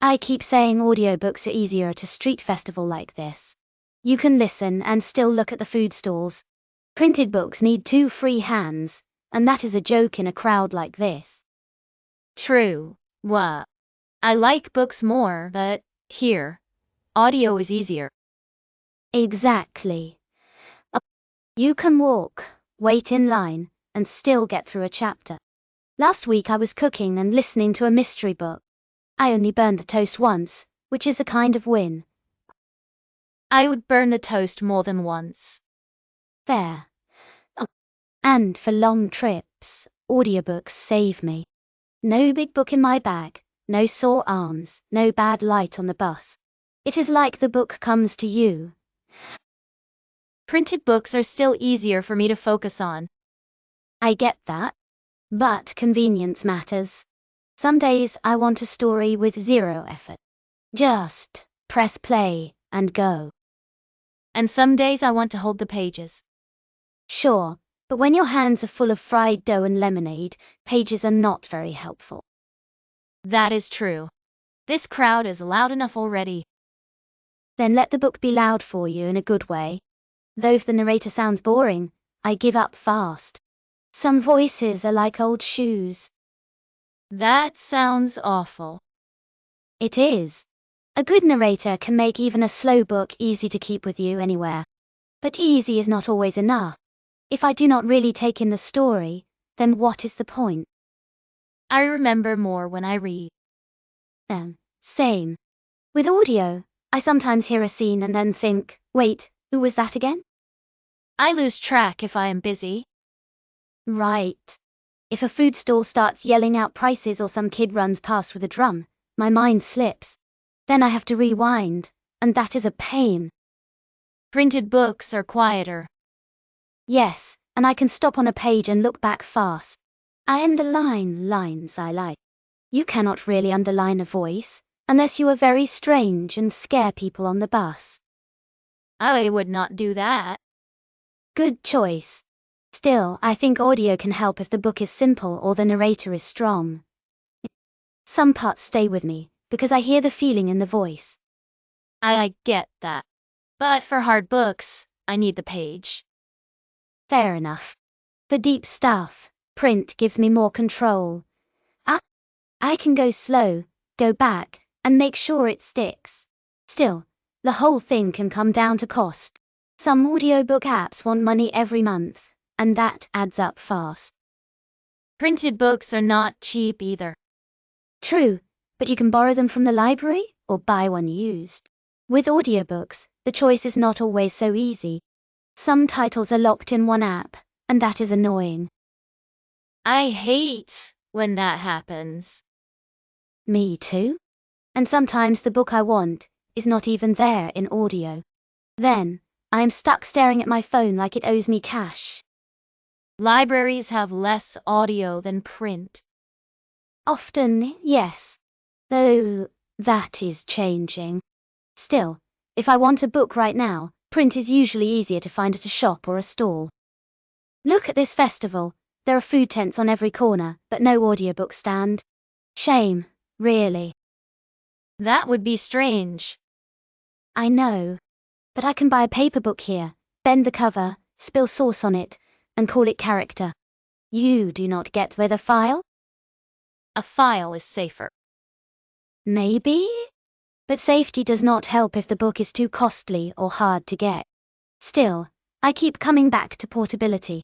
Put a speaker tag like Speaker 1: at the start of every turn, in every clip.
Speaker 1: I keep saying audiobooks are easier at a street festival like this. You can listen and still look at the food stalls. Printed books need 2 free hands, and that is a joke in a crowd like this.
Speaker 2: True. What? I like books more, but here, audio is easier.
Speaker 1: Exactly. You can walk, wait in line, and still get through a chapter. Last week I was cooking and listening to a mystery book. I only burned the toast once, which is a kind of win.
Speaker 2: I would burn the toast more than once.
Speaker 1: Fair. And for long trips, audiobooks save me. No big book in my bag, no sore arms, no bad light on the bus. It is like the book comes to you.
Speaker 2: Printed books are still easier for me to focus on.
Speaker 1: I get that. But convenience matters. Some days I want a story with 0 effort. Just press play and go.
Speaker 2: And some days I want to hold the pages.
Speaker 1: Sure, but when your hands are full of fried dough and lemonade, pages are not very helpful.
Speaker 2: That is true. This crowd is loud enough already.
Speaker 1: Then let the book be loud for you in a good way. Though if the narrator sounds boring, I give up fast. Some voices are like old shoes.
Speaker 2: That sounds awful.
Speaker 1: It is. A good narrator can make even a slow book easy to keep with you anywhere. But easy is not always enough. If I do not really take in the story, then what is the point?
Speaker 2: I remember more when I read.
Speaker 1: Same. With audio, I sometimes hear a scene and then think, wait, who was that again?
Speaker 2: I lose track if I am busy.
Speaker 1: Right. If a food stall starts yelling out prices or some kid runs past with a drum, my mind slips. Then I have to rewind, and that is a pain.
Speaker 2: Printed books are quieter.
Speaker 1: Yes, and I can stop on a page and look back fast. I underline lines I like. You cannot really underline a voice, unless you are very strange and scare people on the bus.
Speaker 2: I would not do that.
Speaker 1: Good choice. Still, I think audio can help if the book is simple or the narrator is strong. Some parts stay with me, because I hear the feeling in the voice.
Speaker 2: I get that. But for hard books, I need the page.
Speaker 1: Fair enough. For deep stuff, print gives me more control. I can go slow, go back, and make sure it sticks. Still, the whole thing can come down to cost. Some audiobook apps want money every month, and that adds up fast.
Speaker 2: Printed books are not cheap either.
Speaker 1: True, but you can borrow them from the library or buy one used. With audiobooks, the choice is not always so easy. Some titles are locked in one app, and that is annoying.
Speaker 2: I hate when that happens.
Speaker 1: Me too. And sometimes the book I want is not even there in audio. Then, I am stuck staring at my phone like it owes me cash.
Speaker 2: Libraries have less audio than print.
Speaker 1: Often, yes. Though, that is changing. Still, if I want a book right now, print is usually easier to find at a shop or a stall. Look at this festival. There are food tents on every corner, but no audiobook stand. Shame, really.
Speaker 2: That would be strange.
Speaker 1: I know. But I can buy a paper book here, bend the cover, spill sauce on it, and call it character. You do not get with a file?
Speaker 2: A file is safer.
Speaker 1: Maybe? But safety does not help if the book is too costly or hard to get. Still, I keep coming back to portability.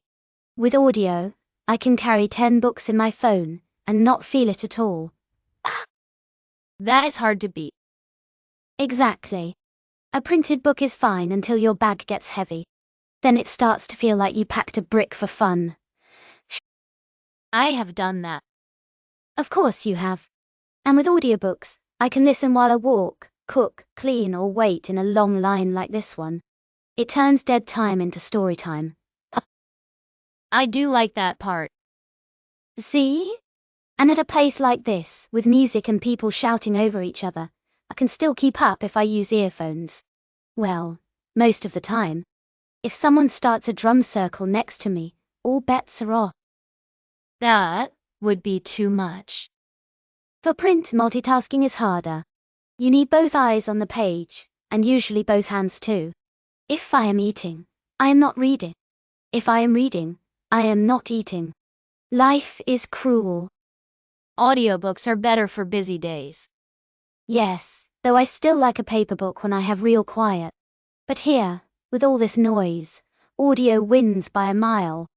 Speaker 1: With audio, I can carry 10 books in my phone and not feel it at all.
Speaker 2: That is hard to beat.
Speaker 1: Exactly. A printed book is fine until your bag gets heavy. Then it starts to feel like you packed a brick for fun.
Speaker 2: I have done that.
Speaker 1: Of course you have. And with audiobooks, I can listen while I walk, cook, clean, or wait in a long line like this one. It turns dead time into story time.
Speaker 2: I do like that part.
Speaker 1: See? And at a place like this, with music and people shouting over each other, I can still keep up if I use earphones. Well, most of the time. If someone starts a drum circle next to me, all bets are off.
Speaker 2: That would be too much.
Speaker 1: For print, multitasking is harder. You need both eyes on the page, and usually both hands too. If I am eating, I am not reading. If I am reading, I am not eating. Life is cruel.
Speaker 2: Audiobooks are better for busy days.
Speaker 1: Yes, though I still like a paper book when I have real quiet. But here, with all this noise, audio wins by a mile.